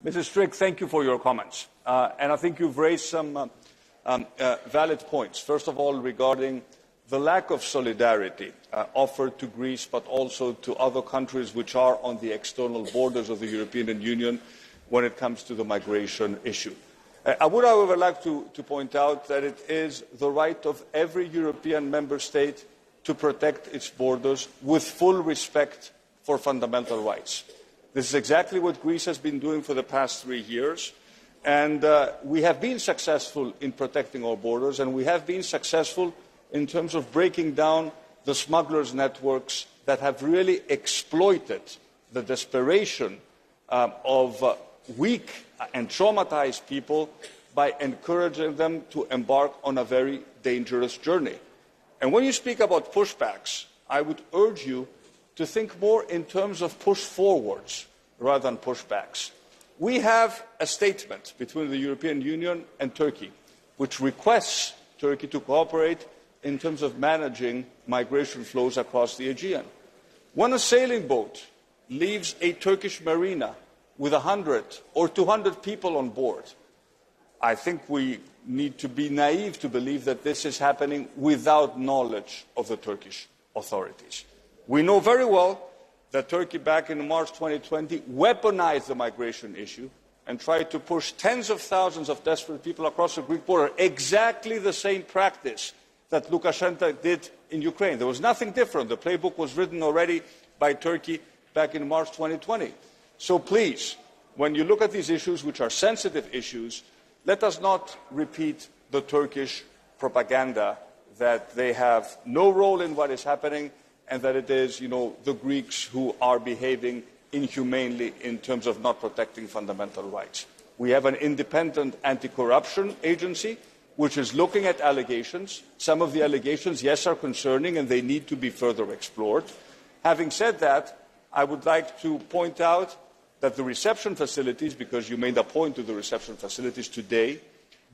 Mrs. Strick, thank you for your comments. And I think you've raised some valid points. First of all, regarding the lack of solidarity offered to Greece, but also to other countries which are on the external borders of the European Union when it comes to the migration issue. I would, however, like to point out that it is the right of every European member state to protect its borders with full respect for fundamental rights. This is exactly what Greece has been doing for the past 3 years, and we have been successful in protecting our borders, and we have been successful in terms of breaking down the smugglers' networks that have really exploited the desperation of weak and traumatized people by encouraging them to embark on a very dangerous journey. And when you speak about pushbacks, I would urge you to think more in terms of push forwards rather than pushbacks. We have a statement between the European Union and Turkey which requests Turkey to cooperate in terms of managing migration flows across the Aegean. When a sailing boat leaves a Turkish marina with 100 or 200 people on board, I think we need to be naive to believe that this is happening without knowledge of the Turkish authorities. We know very well that Turkey back in March 2020 weaponized the migration issue and tried to push tens of thousands of desperate people across the Greek border, exactly the same practice that Lukashenko did in Ukraine. There was nothing different. The playbook was written already by Turkey back in March 2020. So please, when you look at these issues, which are sensitive issues, let us not repeat the Turkish propaganda that they have no role in what is happening and that it is, the Greeks who are behaving inhumanely in terms of not protecting fundamental rights. We have an independent anti-corruption agency which is looking at allegations. Some of the allegations, yes, are concerning and they need to be further explored. Having said that, I would like to point out that the reception facilities, because you made a point to the reception facilities today,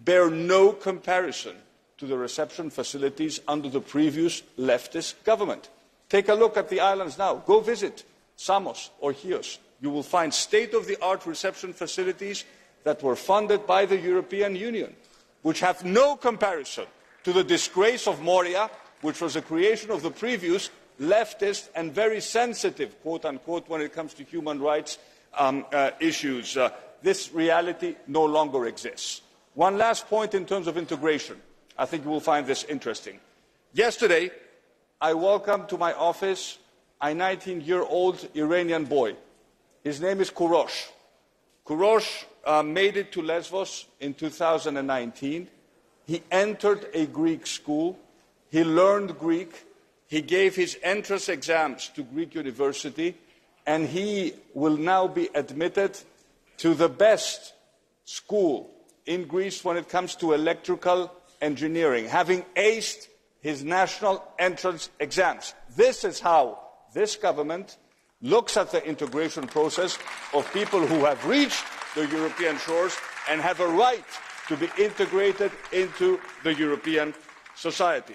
bear no comparison to the reception facilities under the previous leftist government. Take a look at the islands now. Go visit Samos or Chios. You will find state-of-the-art reception facilities that were funded by the European Union, which have no comparison to the disgrace of Moria, which was a creation of the previous leftist and very sensitive, quote-unquote, when it comes to human rights issues. This reality no longer exists. One last point in terms of integration. I think you will find this interesting. Yesterday, I welcomed to my office a 19-year-old Iranian boy. His name is Kurosh. Kurosh made it to Lesbos in 2019. He entered a Greek school. He learned Greek. He gave his entrance exams to Greek university, and he will now be admitted to the best school in Greece when it comes to electrical engineering, having aced his national entrance exams. This is how this government looks at the integration process of people who have reached the European shores and have a right to be integrated into the European society.